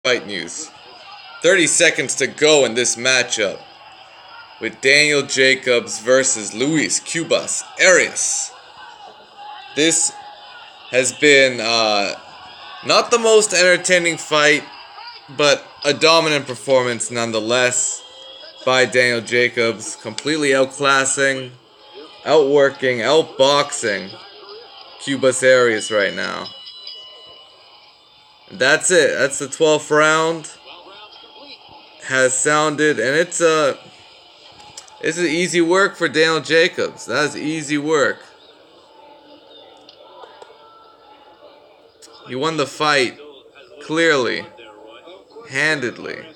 Fight news. 30 seconds to go in this matchup with Daniel Jacobs versus Luis Cubas Arias. This has been not the most entertaining fight, but a dominant performance nonetheless by Daniel Jacobs, completely outclassing, outworking, outboxing Cubas Arias right now. That's it. That's the 12th round. Has sounded, and it's easy work for Daniel Jacobs. That's easy work. He won the fight clearly, handedly.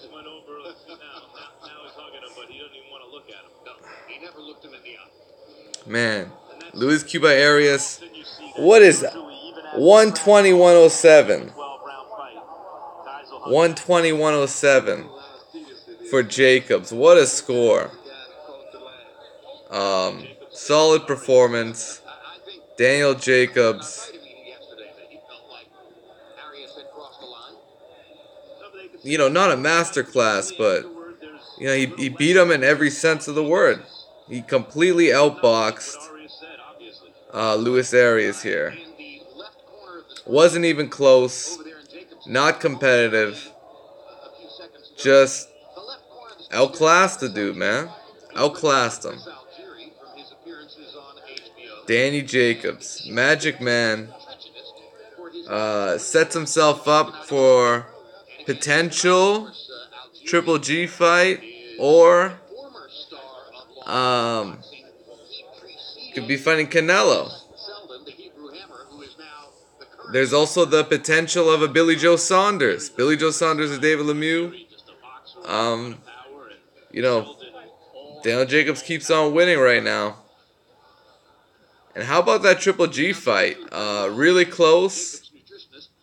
Man, Luis Cuba Arias, what is that? 120-107. 120-107 for Jacobs. What a score. Solid performance. Daniel Jacobs. You know, not a masterclass, but you know, he beat him in every sense of the word. He completely outboxed Luis Arias here. Wasn't even close. Not competitive. Just outclassed the dude, man. Outclassed him. Danny Jacobs, Magic Man, sets himself up for potential Triple G fight, or could be fighting Canelo. There's also the potential of a Billy Joe Saunders. Billy Joe Saunders or David Lemieux. You know, Daniel Jacobs keeps on winning right now. And how about that Triple G fight? Really close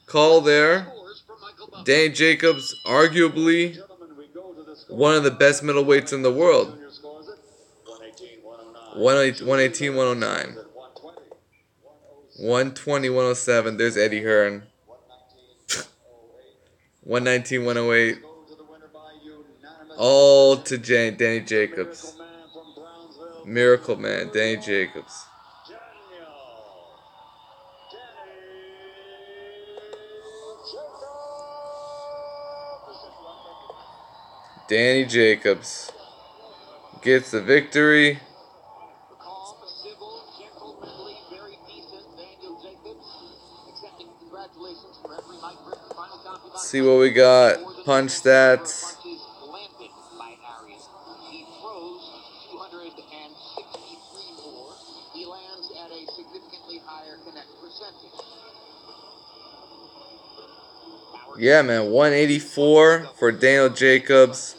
call there. Danny Jacobs, arguably one of the best middleweights in the world. 118, 109. 120, 107. There's Eddie Hearn. 119, 108. All to Danny Jacobs. Miracle Man, Danny Jacobs. Danny Jacobs gets the victory. Let's see what we got. Punch stats. Yeah, man, 184 for Daniel Jacobs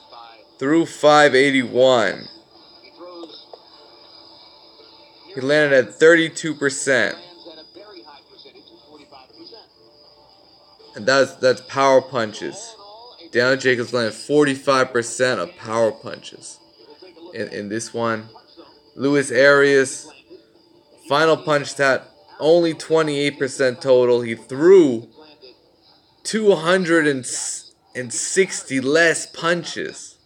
through 581. He landed at 32%. And that's power punches. Daniel Jacobs landed 45% of power punches in this one. Luis Arias, final punch stat, only 28% total. He threw 260 less punches.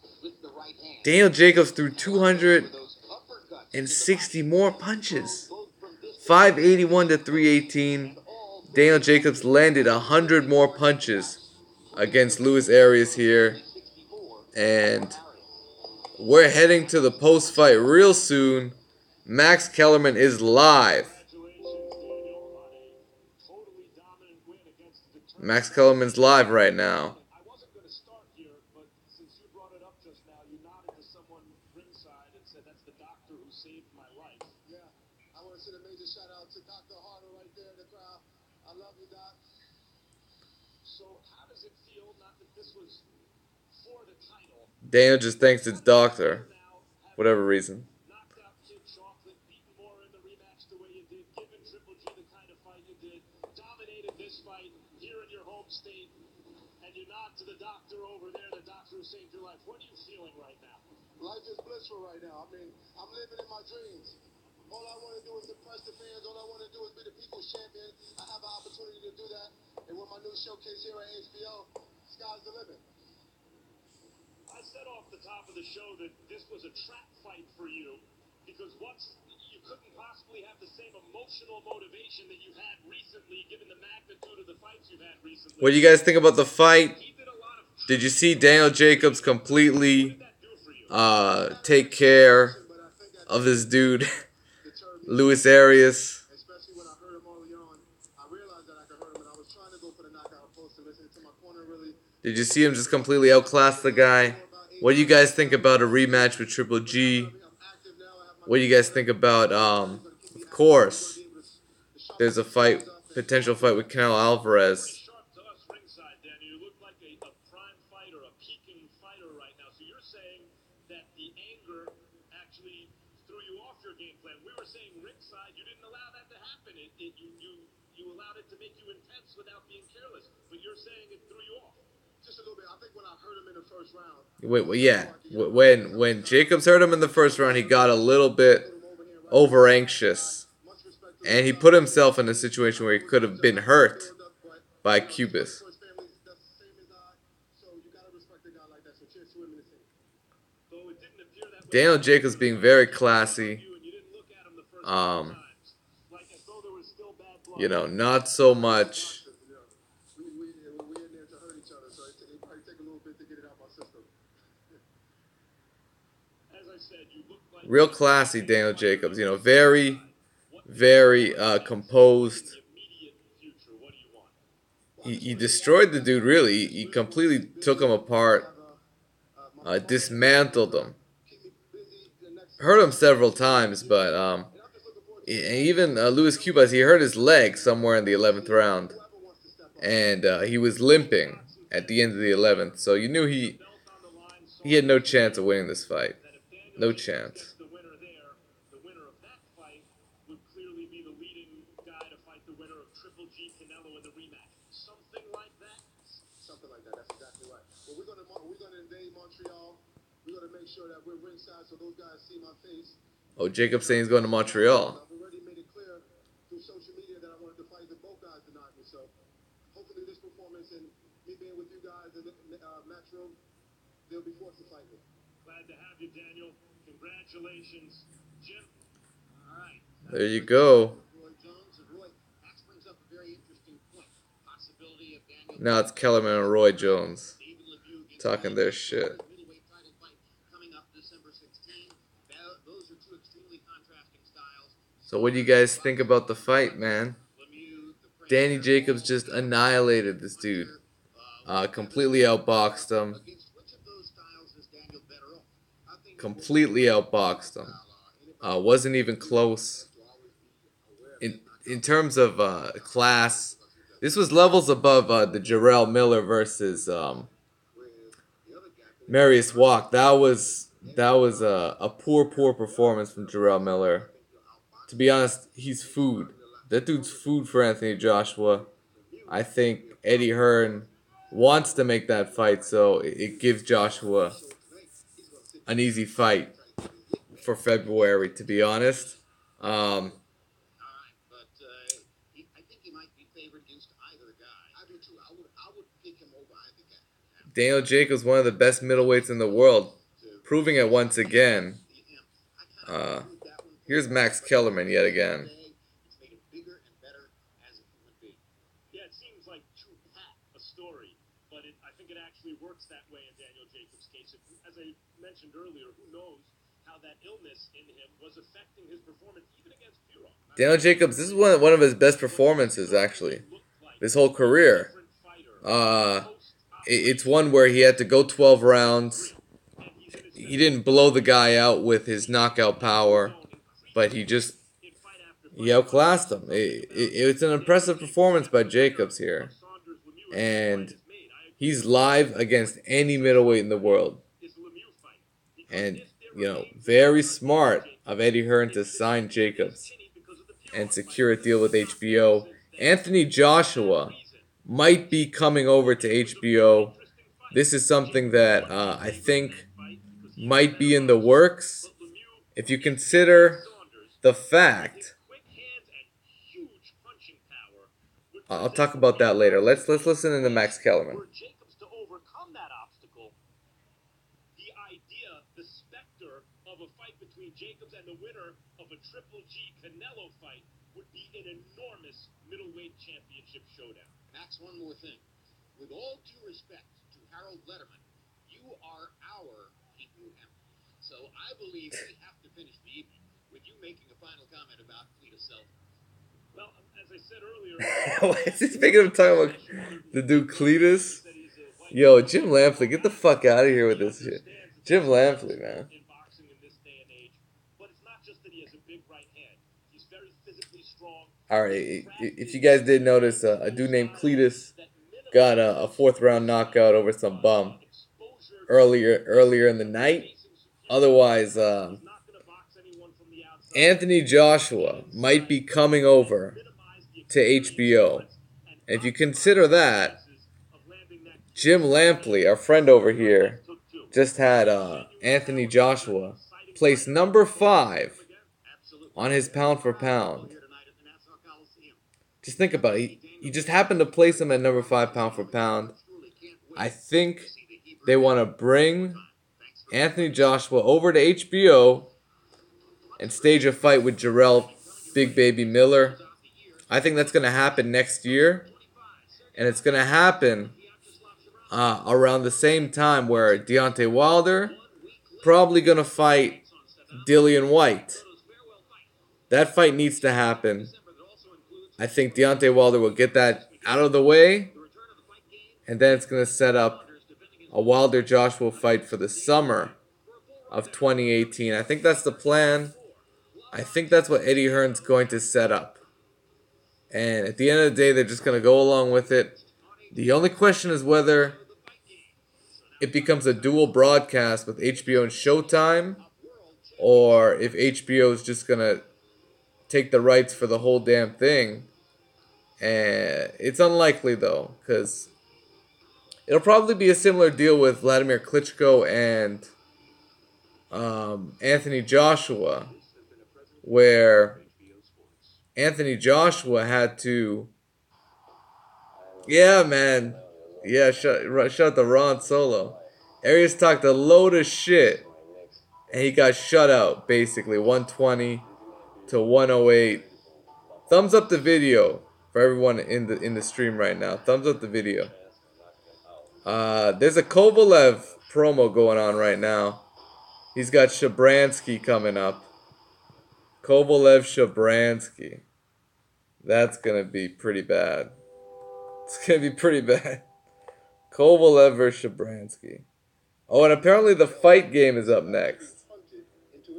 Daniel Jacobs threw 260 more punches. 581 to 318. Daniel Jacobs landed 100 more punches against Luis Arias here. And we're heading to the post-fight real soon. Max Kellerman is live. Max Kellerman's live right now. Daniel just thanks its doctor, whatever reason. Life is blissful right now. I mean, I'm living in my dreams. All I want to do is impress the fans. All I want to do is be the people's champion. I have an opportunity to do that. And with my new showcase here at HBO, sky's the limit. I said off the top of the show that this was a trap fight for you because once you couldn't possibly have the same emotional motivation that you had recently, given the magnitude of the fights you've had recently. What do you guys think about the fight? Did you see Daniel Jacobs completely take care of this dude, Luis Arias? Especially when I heard him early on, I realized that I could hurt him, and I was trying to go for the knockout post and listen to my corner really. Did you see him just completely outclass the guy? What do you guys think about a rematch with Triple G? What do you guys think about, of course, there's a fight, potential fight with Canelo Alvarez. Sharp to us ringside, Danny. You look like a prime fighter, a peaking fighter right now. So you're saying that the anger actually threw you off your game plan. We were saying ringside, you didn't allow that to happen. You allowed it to make you intense without being careless. But you're saying it threw you off. Just a little bit. I think when I heard him in the first round. When Jacobs hurt him in the first round, he got a little bit over anxious, and he put himself in a situation where he could have been hurt by Cubas. Daniel Jacobs being very classy. Not so much. Real classy Daniel Jacobs, very, very composed. He destroyed the dude, really. He completely took him apart, dismantled him. Hurt him several times, but even Luis Cubas, he hurt his leg somewhere in the 11th round. And he was limping at the end of the 11th, so you knew he had no chance of winning this fight. No chance. The winner of that fight would clearly be the leading guy to fight the winner of Triple G Canelo in the rematch. Something like that. Something like that. That's exactly right. Well, we're gonna invade Montreal. We're gonna make sure that we're ringside so those guys see my face. Oh, Jacob's saying he's going to Montreal. I've already made it clear through social media that I wanted to fight, and both guys denied me. So hopefully this performance and me being with you guys in the match room, they'll be forced to fight me. Glad to have you, Daniel. Congratulations, Jim. All right. There you go. Now it's Kellerman and Roy Jones talking their shit. So what do you guys think about the fight, man? Danny Jacobs just annihilated this dude. Completely outboxed him. Completely outboxed him. Wasn't even close. In terms of class, this was levels above the Jarrell Miller versus Marius Walk. That was a poor performance from Jarrell Miller. To be honest, he's food. That dude's food for Anthony Joshua. I think Eddie Hearn wants to make that fight, so it gives Joshua an easy fight for February, to be honest. Daniel Jacobs, one of the best middleweights in the world, proving it once again. Here's Max Kellerman yet again. Yeah, it seems like too pat a story, but I think it actually works that way in Daniel Jacobs' case. As I mentioned earlier, who knows how that illness in him was affecting his performance even against Bureau. Daniel Jacobs, this is one of his best performances, actually, this whole career. It's one where he had to go 12 rounds. He didn't blow the guy out with his knockout power, but he outclassed him. It's an impressive performance by Jacobs here. And he's live against any middleweight in the world. And, very smart of Eddie Hearn to sign Jacobs and secure a deal with HBO. Anthony Joshua might be coming over to HBO. This is something that I think might be in the works. If you consider the fact, I'll talk about that later. Let's listen to Max Kellerman. obstacle, the idea, the specter of a fight between Jacobs and the winner of a Triple G Canelo fight would be an enormous middleweight championship showdown. Max, one more thing. With all due respect to Harold Letterman, you are our Pete Newham. So I believe we have to finish the evening with you making a final comment about Cletus Self. Well, as I said earlier, Why is he making him talk about the dude Cletus? Yo, Jim Lampley, get the fuck out of here with this shit. Jim Lampley, man. in boxing in this day and age, but it's not just that he has a big right hand. He's very physically strong. Alright, if you guys did notice, a dude named Cletus got a fourth round knockout over some bum earlier in the night. Otherwise, Anthony Joshua might be coming over to HBO. And if you consider that, Jim Lampley, our friend over here, just had Anthony Joshua place number 5 on his pound for pound. Just think about it. He just happened to place him at number 5 pound for pound. I think they want to bring Anthony Joshua over to HBO and stage a fight with Jarrell Big Baby Miller. I think that's going to happen next year. And it's going to happen around the same time where Deontay Wilder probably going to fight Dillian White. That fight needs to happen. I think Deontay Wilder will get that out of the way. And then it's going to set up a Wilder-Joshua fight for the summer of 2018. I think that's the plan. I think that's what Eddie Hearn's going to set up. And at the end of the day, they're just going to go along with it. The only question is whether it becomes a dual broadcast with HBO and Showtime, or if HBO is just going to take the rights for the whole damn thing. And it's unlikely, though, because it'll probably be a similar deal with Vladimir Klitschko and Anthony Joshua, where Anthony Joshua had to... Yeah, man. Yeah, shut the Ron Solo. Arias talked a load of shit, and he got shut out, basically. 120 to 108. Thumbs up the video for everyone in the stream right now. Thumbs up the video. There's a Kovalev promo going on right now. He's got Shabransky coming up. Kovalev Shabransky. That's going to be pretty bad. It's going to be pretty bad. Kovalev versus Shabransky. Oh, and apparently the fight game is up next.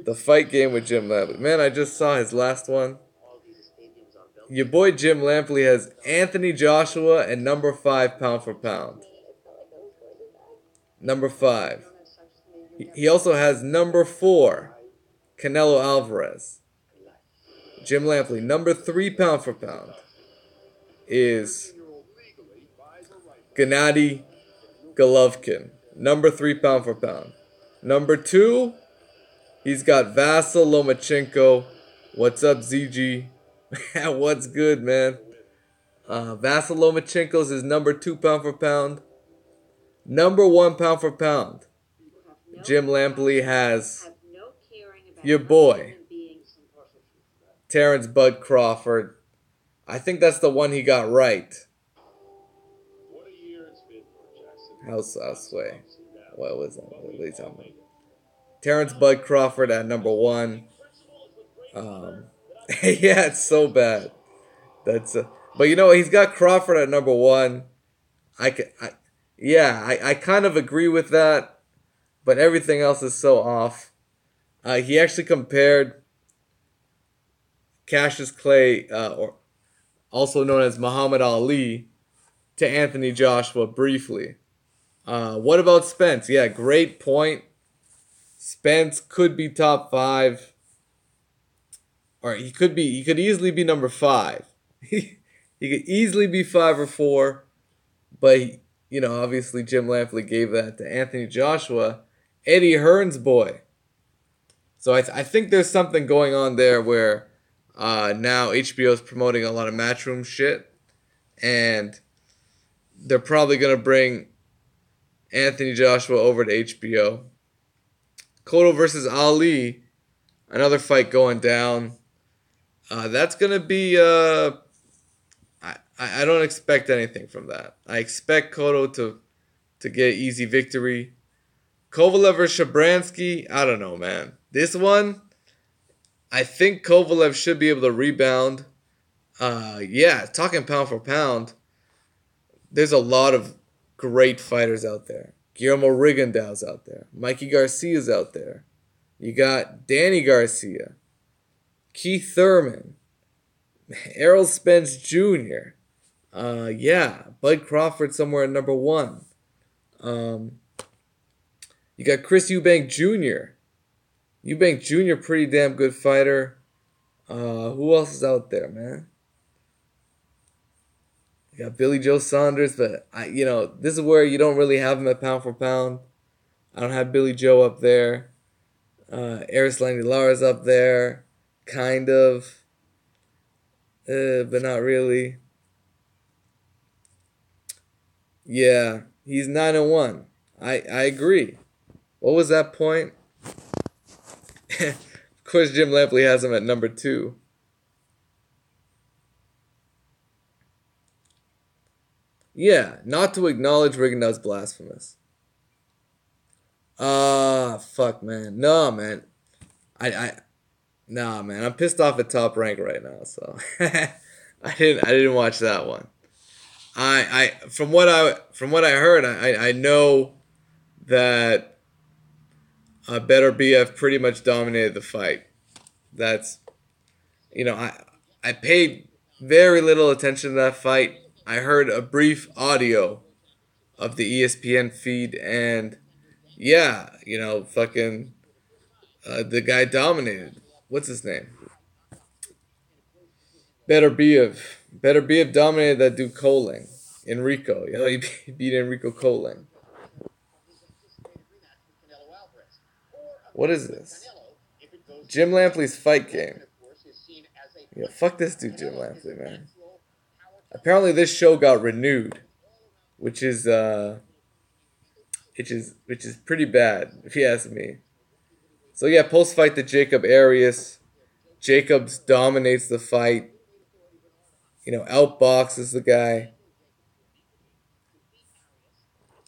The fight game with Jim Lampley. Man, I just saw his last one. Your boy Jim Lampley has Anthony Joshua and number 5 pound for pound. Number 5. He also has number 4, Canelo Alvarez. Jim Lampley, number 3 pound for pound is Gennady Golovkin. Number 3 pound for pound. Number 2, he's got Vasyl Lomachenko. What's up, ZG? What's good, man? Vasyl Lomachenko's is number 2 pound for pound. Number 1 pound for pound. Jim Lampley has your boy, Terrence Bud Crawford. I think that's the one he got right. I'll sway. What was that? What are you talking about? Terrence Bud Crawford at number 1. Yeah, it's so bad. But you know, he's got Crawford at number 1. I kind of agree with that. But everything else is so off. He actually compared Cassius Clay, or also known as Muhammad Ali, to Anthony Joshua briefly. What about Spence? Yeah, great point. Spence could be top 5. Or he could easily be number 5. He could easily be 5 or 4. But, obviously Jim Lampley gave that to Anthony Joshua, Eddie Hearn's boy. So I think there's something going on there where now HBO is promoting a lot of Matchroom shit. And they're probably going to bring Anthony Joshua over to HBO. Cotto versus Ali. Another fight going down. That's going to be... I don't expect anything from that. I expect Cotto to get easy victory. Kovalev versus Shabransky. I don't know, man. This one, I think Kovalev should be able to rebound. Yeah, talking pound for pound, there's a lot of great fighters out there. Guillermo Rigondeaux's out there. Mikey Garcia's out there. You got Danny Garcia, Keith Thurman, Errol Spence Jr. Yeah, Bud Crawford somewhere at number 1. You got Chris Eubank Jr. Eubank Jr. pretty damn good fighter. Who else is out there, man? You got Billy Joe Saunders, but this is where you don't really have him at pound for pound. I don't have Billy Joe up there. Arias Lara's up there, kind of, but not really. Yeah, he's 9-1. I agree. What was that point? Of course, Jim Lampley has him at number 2. Yeah, not to acknowledge Rigondeaux's blasphemous. Fuck, man. No, man. Nah, man. I'm pissed off at Top Rank right now, so I didn't watch that one. From what I heard, I know that Beterbiev pretty much dominated the fight. That's, I paid very little attention to that fight. I heard a brief audio of the ESPN feed, and yeah, fucking the guy dominated. What's his name? Beterbiev. Beterbiev dominated that dude Koling. Enrico. He beat Enrico Koling. What is this? Jim Lampley's fight game. Yeah, fuck this dude, Jim Lampley, man. Apparently this show got renewed, which is pretty bad, if you ask me. So yeah, post-fight to Jacob Arias. Jacobs dominates the fight. Outboxes the guy.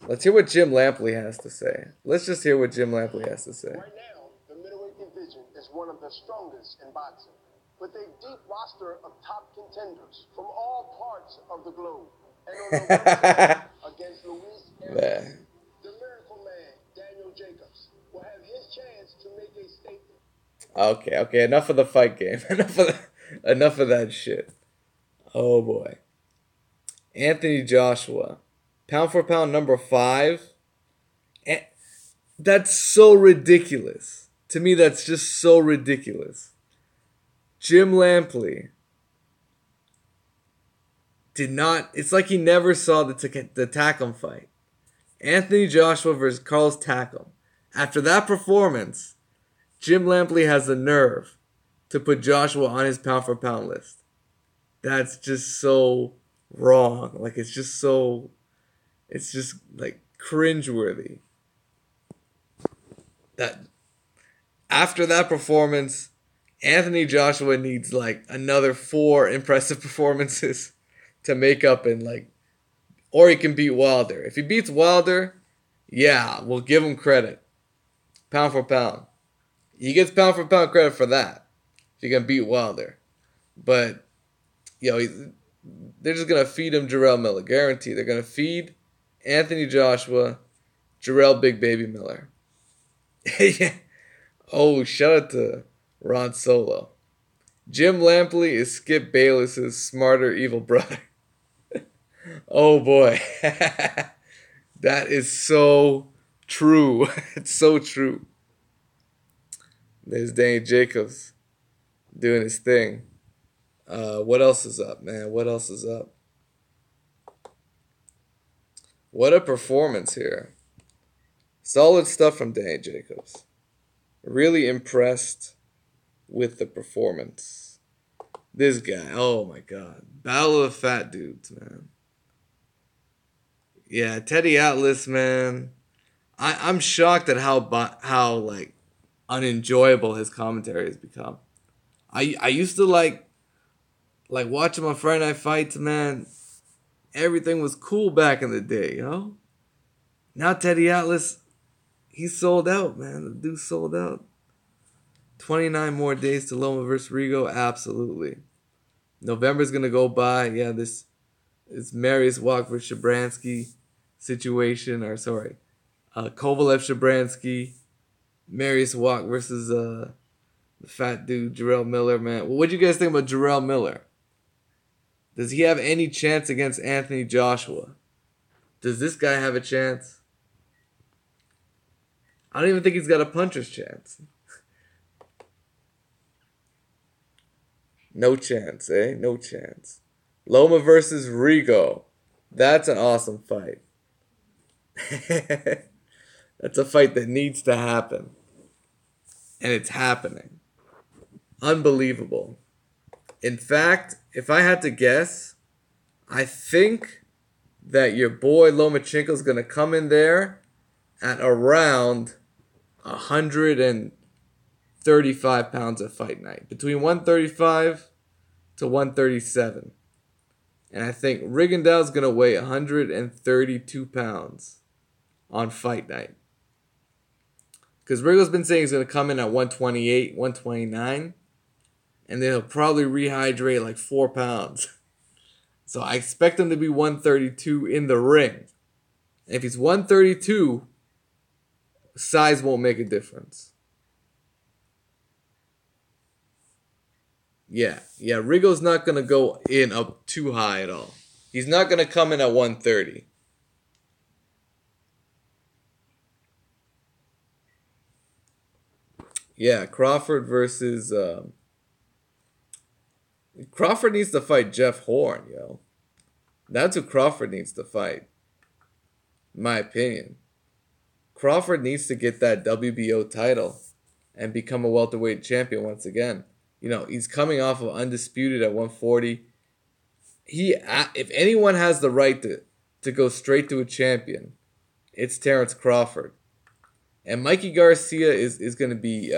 Let's hear what Jim Lampley has to say. Let's just hear what Jim Lampley has to say. Right now, the middleweight division is one of the strongest in boxing, with a deep roster of top contenders from all parts of the globe. And on the way against Luis Arias, the Miracle Man, Daniel Jacobs, will have his chance to make a statement. Okay, enough of the fight game. enough of that shit. Oh boy. Anthony Joshua. Pound for pound number 5. And that's so ridiculous. To me, that's just so ridiculous. Jim Lampley did not... It's like he never saw the Takam fight. Anthony Joshua versus Carlos Takam. After that performance, Jim Lampley has the nerve to put Joshua on his pound for pound list. That's just so wrong. Like, it's just like cringeworthy. That after that performance, Anthony Joshua needs like another 4 impressive performances to make up or he can beat Wilder. If he beats Wilder, yeah, we'll give him credit. Pound for pound. He gets pound for pound credit for that. If he can beat Wilder. But, they're just going to feed him Jarrell Miller. Guaranteed. They're going to feed Anthony Joshua, Jarrell Big Baby Miller. Yeah. Oh, shout out to Ron Solo. Jim Lampley is Skip Bayless's smarter evil brother. Oh boy. That is so true. It's so true. There's Danny Jacobs doing his thing. What else is up, man? What else is up? What a performance here. Solid stuff from Danny Jacobs. Really impressed with the performance. This guy, oh my god. Battle of the fat dudes, man. Yeah, Teddy Atlas, man. I'm shocked at how like unenjoyable his commentary has become. I used to like watching my Friday Night Fights, man. Everything was cool back in the day, you know? Now Teddy Atlas, he's sold out, man. The dude sold out. 29 more days to Loma versus Rigo, absolutely. November's gonna go by. Yeah, this is Marius Walk versus Shabransky situation, or sorry, Kovalev Shabransky, Marius Walk versus the fat dude Jarrell Miller, man. Well, what do you guys think about Jarrell Miller? Does he have any chance against Anthony Joshua? Does this guy have a chance? I don't even think he's got a puncher's chance. No chance, eh? No chance. Loma versus Rigo. That's an awesome fight. That's a fight that needs to happen. And it's happening. Unbelievable. In fact, if I had to guess, I think that your boy Lomachenko is going to come in there at around 135 pounds of fight night. Between 135 to 137. And I think Rigondeaux's going to weigh 132 pounds on fight night. Because Rigo's been saying he's going to come in at 128, 129. And then he'll probably rehydrate like 4 pounds. So I expect him to be 132 in the ring. And if he's 132, size won't make a difference. Yeah, Rigo's not going to go in up too high at all. He's not going to come in at 130. Yeah, Crawford versus... Crawford needs to fight Jeff Horn, yo. That's who Crawford needs to fight. In my opinion. Crawford needs to get that WBO title and become a welterweight champion once again. You know, he's coming off of undisputed at 140. If anyone has the right to go straight to a champion, it's Terrence Crawford. And Mikey Garcia is going to be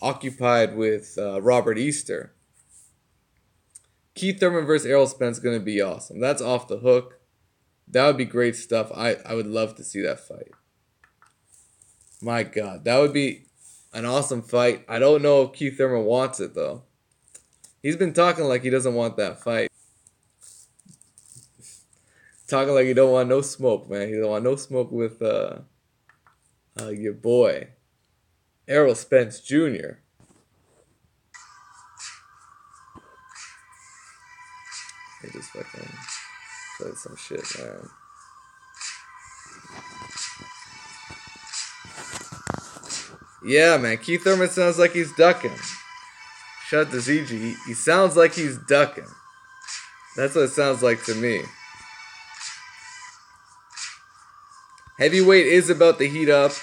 occupied with Robert Easter. Keith Thurman versus Errol Spence is going to be awesome. That's off the hook. That would be great stuff. I would love to see that fight. My God, that would be an awesome fight. I don't know if Keith Thurman wants it, though. He's been talking like he doesn't want that fight. Talking like he don't want no smoke, man. He don't want no smoke with your boy, Errol Spence Jr. He just fucking played some shit, man. Yeah, man. Keith Thurman sounds like he's ducking. Shout out to ZG. He sounds like he's ducking. That's what it sounds like to me. Heavyweight is about to heat up.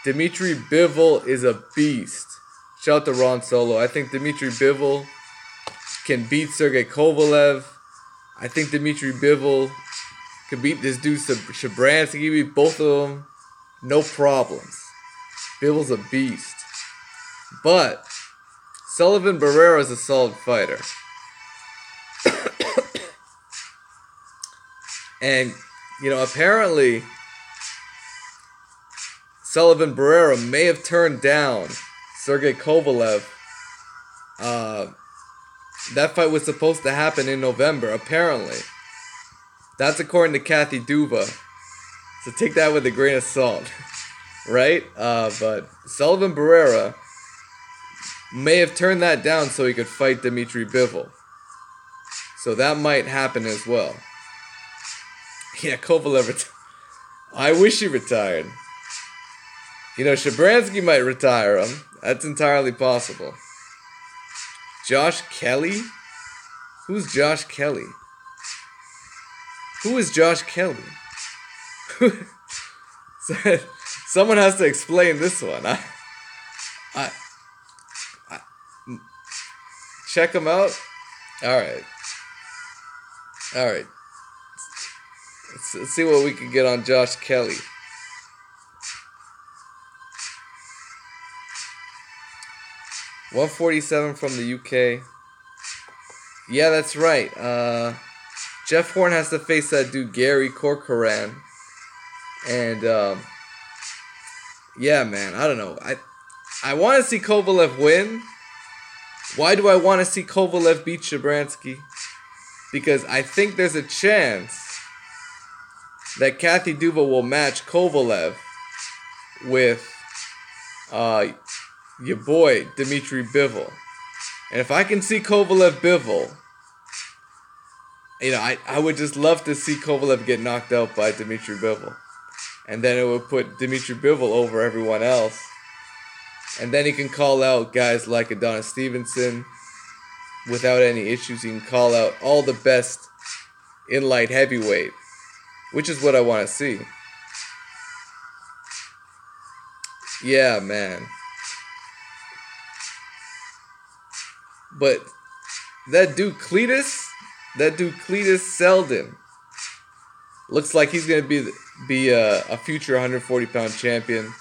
Dmitry Bivol is a beast. Shout out to Ron Solo. I think Dmitry Bivol can beat Sergey Kovalev. I think Dmitry Bivol can beat this dude Shabransky. He can beat both of them. No problems. Bivol's a beast. But Sullivan Barrera is a solid fighter. And, you know, apparently Sullivan Barrera may have turned down Sergey Kovalev. That fight was supposed to happen in November, apparently. That's according to Kathy Duva. So take that with a grain of salt. Right? But Sullivan Barrera may have turned that down so he could fight Dmitry Bivol. So that might happen as well. Yeah, Kovalev I wish he retired. You know, Shabransky might retire him. That's entirely possible. Josh Kelly? Who's Josh Kelly? Who is Josh Kelly? Someone has to explain this one. I check him out. All right. Let's see what we can get on Josh Kelly. $147 from the UK. Yeah, that's right. Jeff Horn has to face that dude Gary Corcoran. And yeah, man, I don't know. I want to see Kovalev win. Why do I want to see Kovalev beat Shabransky? Because I think there's a chance that Kathy Duva will match Kovalev with your boy Dmitry Bivol. And if I can see Kovalev Bivol, you know, I would just love to see Kovalev get knocked out by Dmitry Bivol. And then it would put Dmitry Bivol over everyone else. And then he can call out guys like Adonis Stevenson without any issues. He can call out all the best in light heavyweight, which is what I want to see. Yeah, man. But that dude Cletus Selden looks like he's going to be a future 140-pound champion.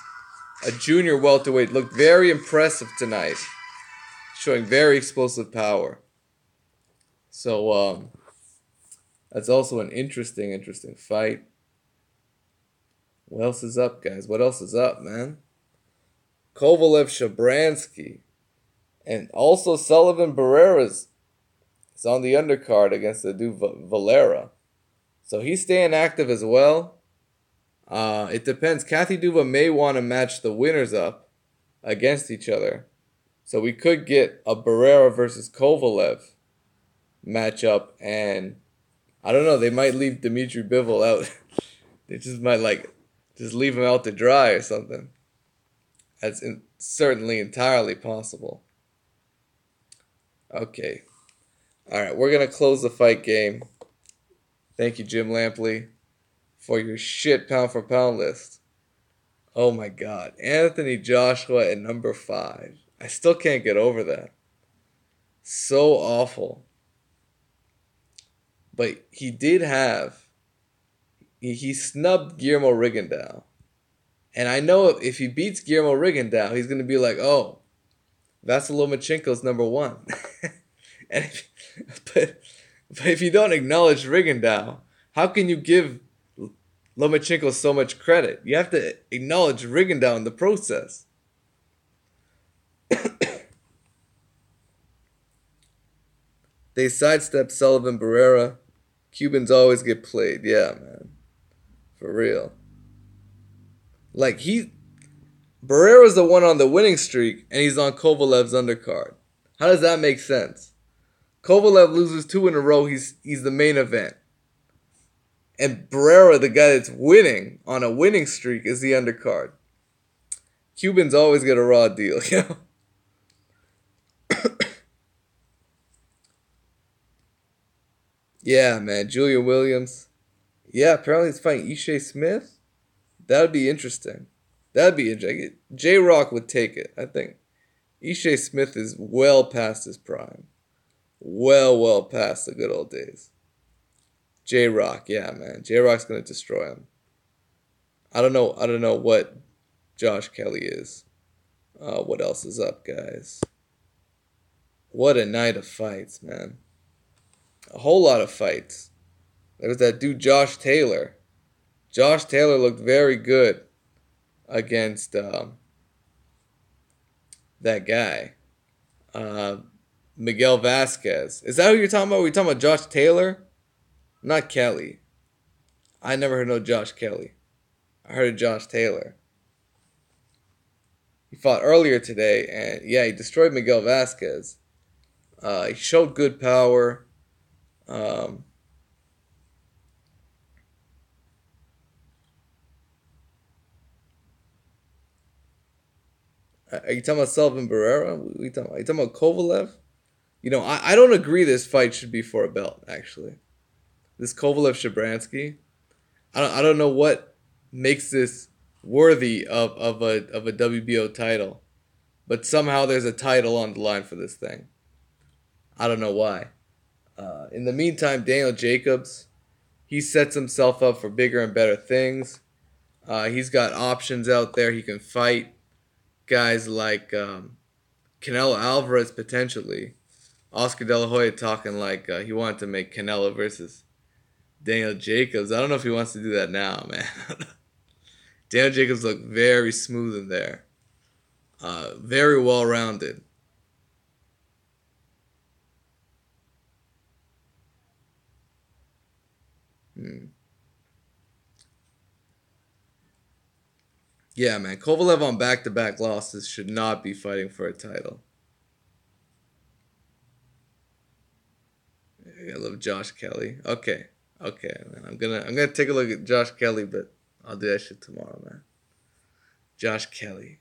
A junior welterweight, looked very impressive tonight, showing very explosive power. So that's also an interesting fight. What else is up, guys? What else is up, man? Kovalev Shabransky. And also Sullivan Barrera's is on the undercard against the dude Valera. So he's staying active as well. It depends. Kathy Duva may want to match the winners up against each other. So we could get a Barrera versus Kovalev matchup. And I don't know. They might leave Dmitry Bivol out. They just might just leave him out to dry or something. That's certainly entirely possible. Okay. Alright, we're going to close the fight game. Thank you, Jim Lampley, for your shit pound for pound list. Oh my god. Anthony Joshua at number 5. I still can't get over that. So awful. But he did have... He snubbed Guillermo Rigondeaux. And I know if he beats Guillermo Rigondeaux, he's going to be like, oh, Vasyl Lomachenko's number 1. But if you don't acknowledge Rigondeaux, how can you give Lomachenko so much credit? You have to acknowledge Rigondeaux in the process. They sidestepped Sullivan Barrera. Cubans always get played. Yeah, man. For real. Barrera's the one on the winning streak, and he's on Kovalev's undercard. How does that make sense? Kovalev loses 2 in a row, he's the main event. And Barrera, the guy that's winning on a winning streak, is the undercard. Cubans always get a raw deal, you know? Yeah, man. Julia Williams. Yeah, apparently he's fighting Ishe Smith. That would be interesting. J-Rock would take it, I think. Ishe Smith is well past his prime. Well past the good old days. J-Rock, yeah, man. J-Rock's going to destroy him. I don't know what Josh Kelly is. What else is up, guys? What a night of fights, man. A whole lot of fights. There was that dude Josh Taylor. Josh Taylor looked very good against that guy. Miguel Vasquez. Is that who you're talking about? Are we talking about Josh Taylor? Not Kelly. I never heard no Josh Kelly. I heard of Josh Taylor. He fought earlier today, and yeah, he destroyed Miguel Vasquez. He showed good power. Are you talking about Sullivan Barrera? Are you talking about Kovalev? You know, I don't agree this fight should be for a belt, actually. This Kovalev-Shabransky. I don't know what makes this worthy of a WBO title. But somehow there's a title on the line for this thing. I don't know why. In the meantime, Daniel Jacobs, he sets himself up for bigger and better things. He's got options out there. He can fight guys like Canelo Alvarez potentially. Oscar De La Hoya talking like he wanted to make Canelo versus Daniel Jacobs. I don't know if he wants to do that now, man. Daniel Jacobs looked very smooth in there. Very well-rounded. Yeah, man. Kovalev on back-to-back losses should not be fighting for a title. I love Josh Kelly. Okay, man. I'm gonna take a look at Josh Kelly, but I'll do that shit tomorrow, man. Josh Kelly.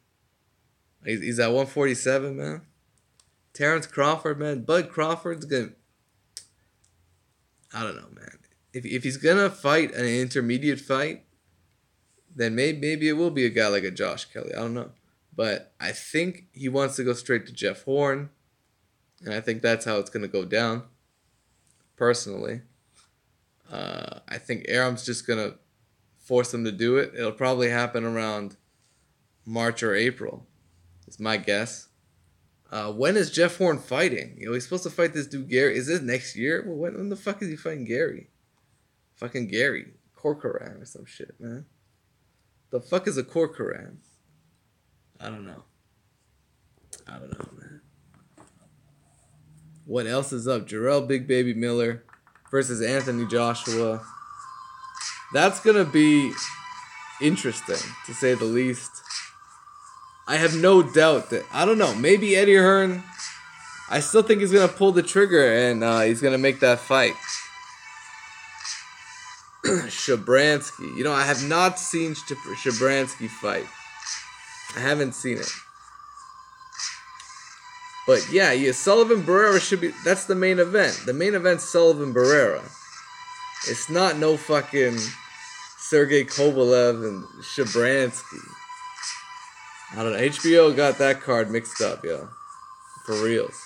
He's at 147, man. Terrence Crawford, man. Bud Crawford's gonna... I don't know, man. If he's gonna fight an intermediate fight, then maybe it will be a guy like a Josh Kelly. I don't know. But I think he wants to go straight to Jeff Horn. And I think that's how it's gonna go down. Personally. I think Aram's just gonna force him to do it. It'll probably happen around March or April. Is my guess. When is Jeff Horn fighting? He's supposed to fight this dude Gary. Is this next year? Well, when the fuck is he fighting Gary? Fucking Gary. Corcoran or some shit, man. The fuck is a Corcoran? I don't know, man. What else is up? Jarrell Big Baby Miller versus Anthony Joshua. That's gonna be interesting, to say the least. I have no doubt that... I don't know. Maybe Eddie Hearn... I still think he's going to pull the trigger and he's going to make that fight. Shabransky. I have not seen Shabransky fight. I haven't seen it. But yeah, Sullivan Barrera should be... That's the main event. The main event's Sullivan Barrera. It's not no fucking Sergey Kovalev and Shabransky. I don't know. HBO got that card mixed up, yo. For reals.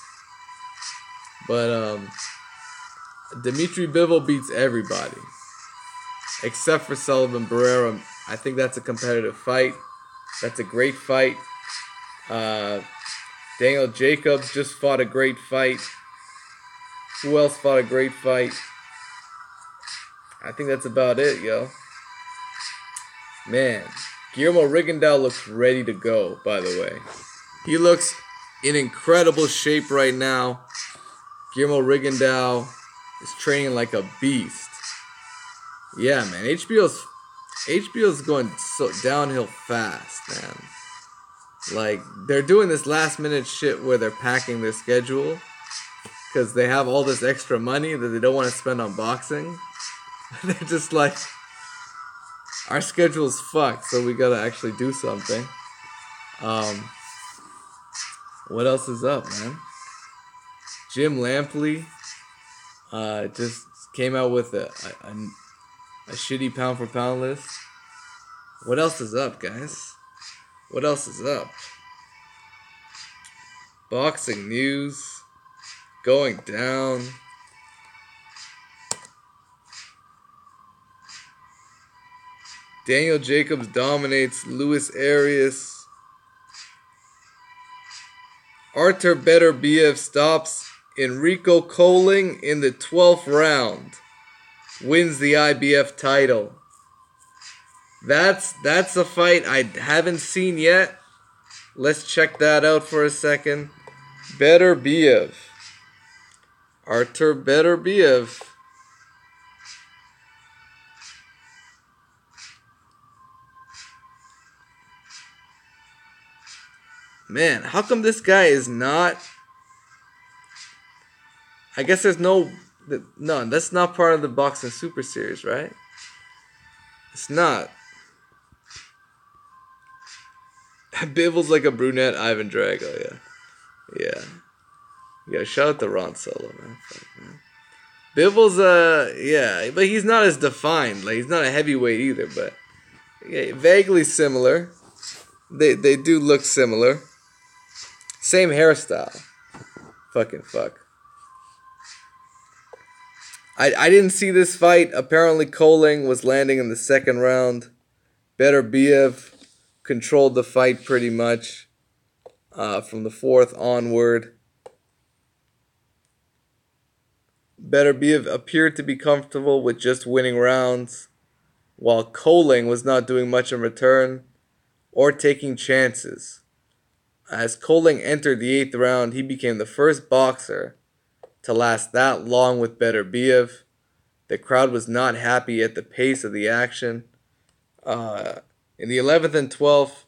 But, Dimitri Bivol beats everybody. Except for Sullivan Barrera. I think that's a competitive fight. That's a great fight. Daniel Jacobs just fought a great fight. Who else fought a great fight? I think that's about it, yo. Man. Guillermo Rigondeaux looks ready to go, by the way. He looks in incredible shape right now. Guillermo Rigondeaux is training like a beast. Yeah, man. HBO's going so downhill fast, man. Like, they're doing this last minute shit where they're packing their schedule because they have all this extra money that they don't want to spend on boxing. They're just like... Our schedule's fucked, so we gotta actually do something. What else is up, man? Jim Lampley just came out with a shitty pound for pound list. What else is up, guys? What else is up? Boxing news going down. Daniel Jacobs dominates Luis Arias. Artur Beterbiev stops Enrico Colling in the 12th round. Wins the IBF title. That's a fight I haven't seen yet. Let's check that out for a second. Beterbiev. Artur Beterbiev. Man, how come this guy is not... I guess there's no... No, that's not part of the Boxing Super Series, right? It's not. Bivol's like a brunette Ivan Drago, yeah. Yeah, shout out to Ron Solo, man. Fuck, man. Bivol's, yeah, but he's not as defined. Like, he's not a heavyweight either, but... Yeah, vaguely similar. They do look similar. Same hairstyle. Fucking fuck. I didn't see this fight. Apparently, Koling was landing in the second round. Beterbiev controlled the fight pretty much from the fourth onward. Beterbiev appeared to be comfortable with just winning rounds, while Koling was not doing much in return or taking chances. As Koling entered the 8th round, he became the first boxer to last that long with Beterbiev. The crowd was not happy at the pace of the action. In the 11th and 12th,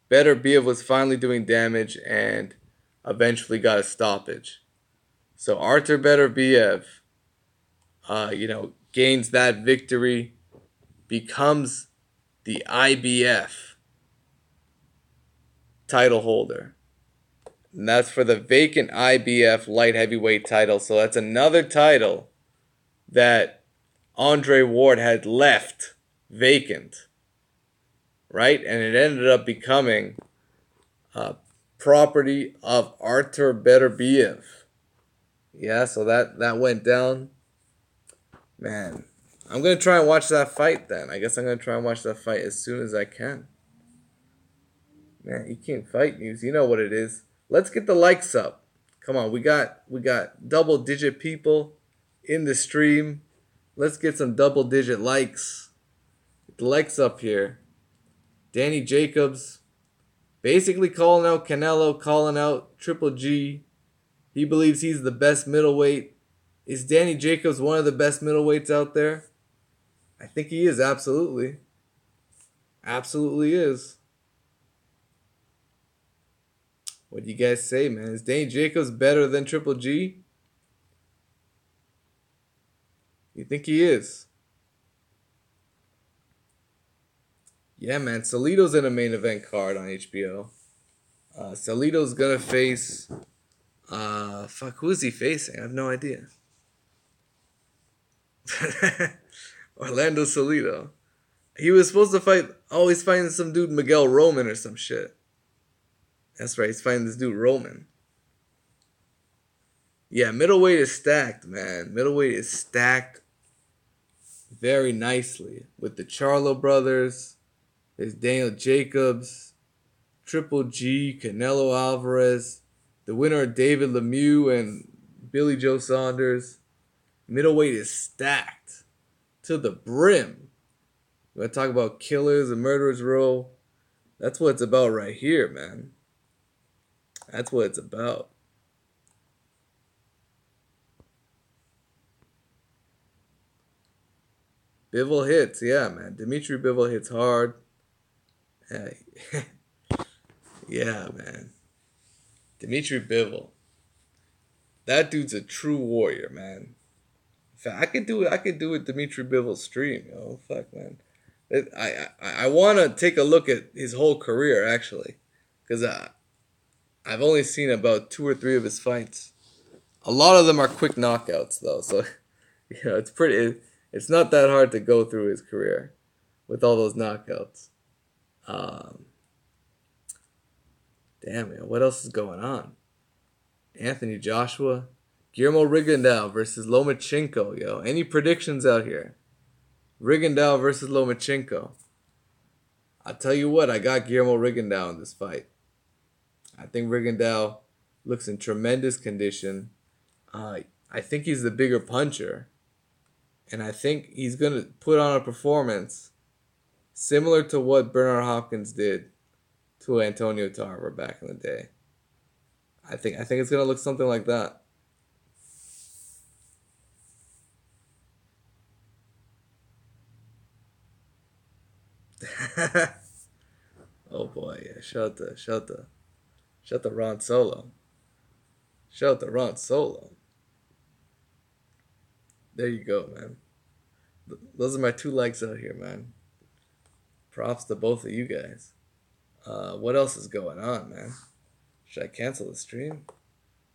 Beterbiev was finally doing damage and eventually got a stoppage. So Artur Beterbiev, gains that victory, becomes the IBF title holder. And that's for the vacant IBF light heavyweight title. So that's another title that Andre Ward had left vacant. Right? And it ended up becoming property of Artur Beterbiev. Yeah, so that went down. Man, I'm going to try and watch that fight then. I guess I'm going to try and watch that fight as soon as I can. Man, you can't fight news. You know what it is. Let's get the likes up. Come on, we got double-digit people in the stream. Let's get some double-digit likes. Get the likes up here. Danny Jacobs basically calling out Canelo, calling out Triple G. He believes he's the best middleweight. Is Danny Jacobs one of the best middleweights out there? I think he is, absolutely. Absolutely is. What do you guys say, man? Is Danny Jacobs better than Triple G? You think he is? Yeah, man. Salido's in a main event card on HBO. Salido's gonna face... who is he facing? I have no idea. Orlando Salido. He was supposed to fight... Oh, he's fighting some dude, Miguel Roman or some shit. That's right, he's fighting this dude, Roman. Yeah, middleweight is stacked, man. Middleweight is stacked very nicely. With the Charlo brothers, there's Daniel Jacobs, Triple G, Canelo Alvarez, the winner of David Lemieux and Billy Joe Saunders. Middleweight is stacked to the brim. You want to talk about killers and murderers row? That's what it's about right here, man. That's what it's about. Bivol hits, yeah, man. Dimitri Bivol hits hard. Hey. Yeah, man. Dimitri Bivol. That dude's a true warrior, man. In fact, I could do it Dimitri Bivol stream, yo. Fuck, man. I want to take a look at his whole career, actually. Because I've only seen about 2 or 3 of his fights. A lot of them are quick knockouts, though. So, it's not that hard to go through his career with all those knockouts. Damn, man. What else is going on? Anthony Joshua. Guillermo Rigondeaux versus Lomachenko, yo. Any predictions out here? Rigondeaux versus Lomachenko. I'll tell you what, I got Guillermo Rigondeaux in this fight. I think Rigondeaux looks in tremendous condition. I think he's the bigger puncher. And I think he's going to put on a performance similar to what Bernard Hopkins did to Antonio Tarver back in the day. I think it's going to look something like that. Oh boy, yeah. Shout to Ron Solo. Shout out to Ron Solo. There you go, man. Those are my 2 likes out here, man. Props to both of you guys. What else is going on, man? Should I cancel the stream?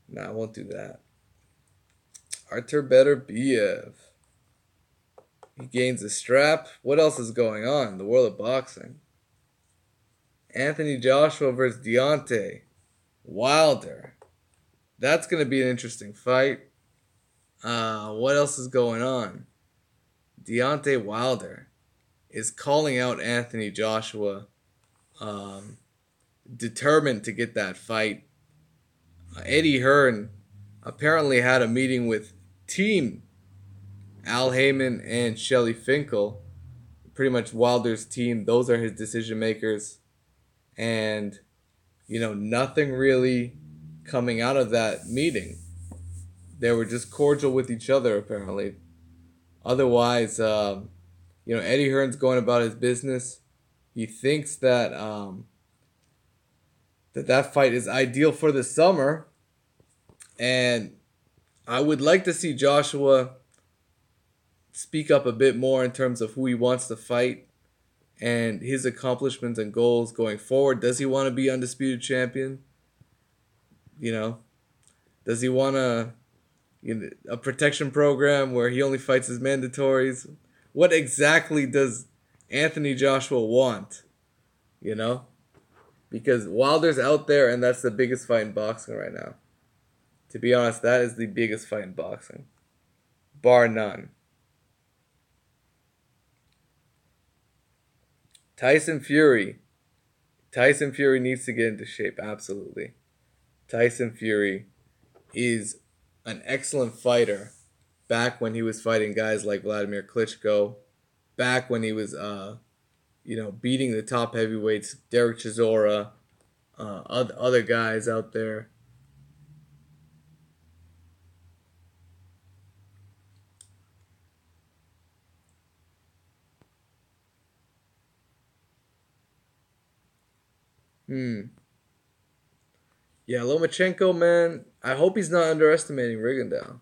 Nah, I won't do that. Artur Beterbiev. He gains a strap. What else is going on in the world of boxing? Anthony Joshua versus Deontay Wilder. That's going to be an interesting fight. What else is going on? Deontay Wilder is calling out Anthony Joshua, determined to get that fight. Eddie Hearn apparently had a meeting with Team Al Heyman and Shelly Finkel, pretty much Wilder's team. Those are his decision makers. And, nothing really coming out of that meeting. They were just cordial with each other, apparently. Otherwise, Eddie Hearn's going about his business. He thinks that that fight is ideal for the summer. And I would like to see Joshua speak up a bit more in terms of who he wants to fight and his accomplishments and goals going forward. Does he want to be undisputed champion? Does he want a protection program where he only fights his mandatories? What exactly does Anthony Joshua want? Because Wilder's out there, and that's the biggest fight in boxing right now. To be honest, that is the biggest fight in boxing, bar none. Tyson Fury needs to get into shape, absolutely. Tyson Fury is an excellent fighter back when he was fighting guys like Vladimir Klitschko, back when he was, beating the top heavyweights, Derek Chisora, other guys out there. Yeah, Lomachenko, man, I hope he's not underestimating Rigondeaux.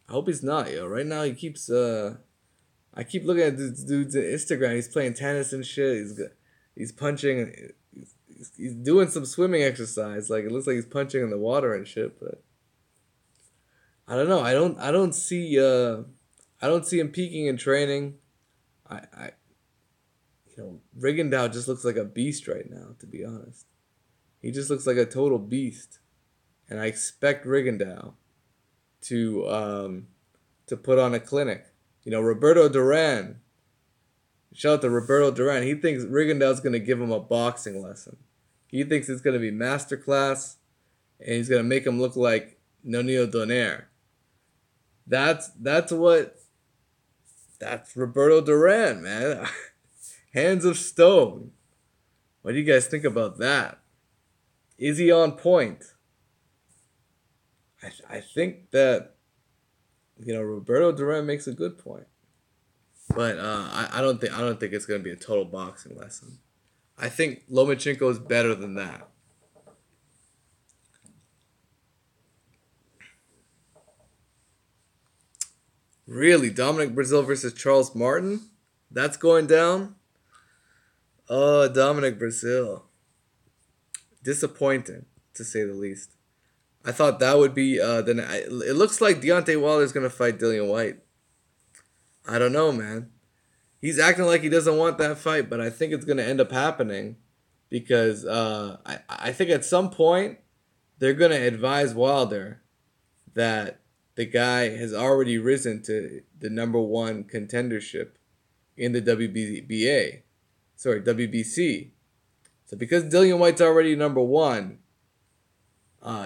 I hope he's not, yo. Right now, he keeps, I keep looking at this dude's Instagram. He's playing tennis and shit. He's punching, he's doing some swimming exercise. Like, it looks like he's punching in the water and shit, but I don't know. I don't see him peaking in training. Rigondeaux just looks like a beast right now, to be honest. He just looks like a total beast. And I expect Rigondeaux to put on a clinic. Roberto Duran. Shout out to Roberto Duran. He thinks Rigondeaux's going to give him a boxing lesson. He thinks it's going to be masterclass, and he's going to make him look like Nonio Donaire. That's Roberto Duran, man. Hands of stone. What do you guys think about that? Is he on point? I think that Roberto Duran makes a good point, but I don't think it's gonna be a total boxing lesson. I think Lomachenko is better than that. Really, Dominic Brazil versus Charles Martin? That's going down? Oh, Dominic Brazil. Disappointing, to say the least. I thought that would be it looks like Deontay Wilder's going to fight Dillian Whyte. I don't know, man. He's acting like he doesn't want that fight, but I think it's going to end up happening because I think at some point they're going to advise Wilder that the guy has already risen to the number one contendership in the WBC. So because Dillian Whyte's already number one,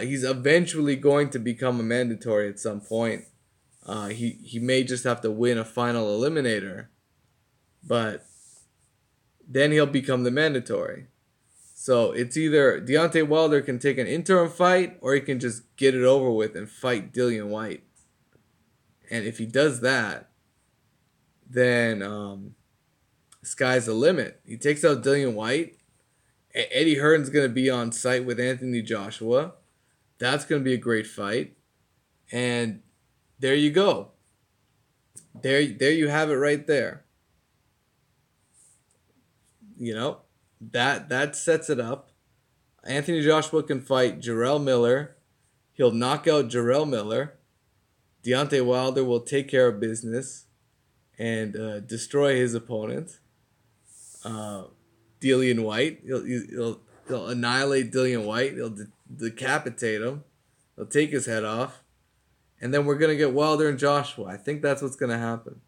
he's eventually going to become a mandatory at some point. He may just have to win a final eliminator, but then he'll become the mandatory. So it's either Deontay Wilder can take an interim fight or he can just get it over with and fight Dillian Whyte. And if he does that, then sky's the limit. He takes out Dillian Whyte. Eddie Hearn's going to be on site with Anthony Joshua. That's going to be a great fight. And there you go. There you have it right there. That sets it up. Anthony Joshua can fight Jarrell Miller. He'll knock out Jarrell Miller. Deontay Wilder will take care of business and destroy his opponent. Dillian Whyte. He'll annihilate Dillian Whyte. He'll decapitate him. He'll take his head off. And then we're going to get Wilder and Joshua. I think that's what's going to happen.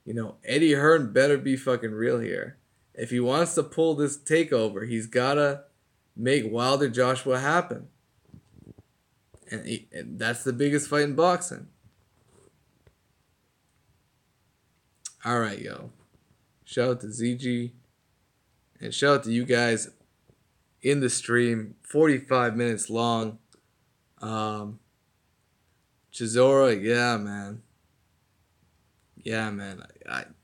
You know, Eddie Hearn better be fucking real here. If he wants to pull this takeover, he's got to make Wilder Joshua happen. And that's the biggest fight in boxing. All right, yo. Shout out to ZG. And shout out to you guys in the stream. 45 minutes long. Chisora, yeah, man. Yeah, man.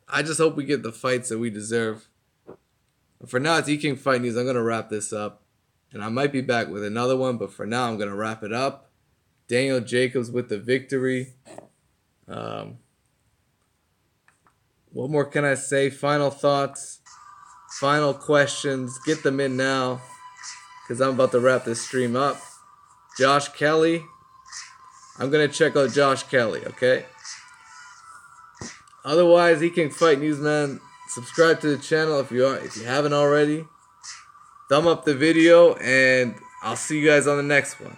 I just hope we get the fights that we deserve. But for now, it's E-King Fight News. I'm going to wrap this up. And I might be back with another one, but for now, I'm going to wrap it up. Daniel Jacobs with the victory. What more can I say? Final thoughts. Final questions. Get them in now, because I'm about to wrap this stream up. Josh Kelly. I'm going to check out Josh Kelly, okay? Otherwise, E-King Fight News, man. Subscribe to the channel if you haven't already. Thumb up the video, and I'll see you guys on the next one.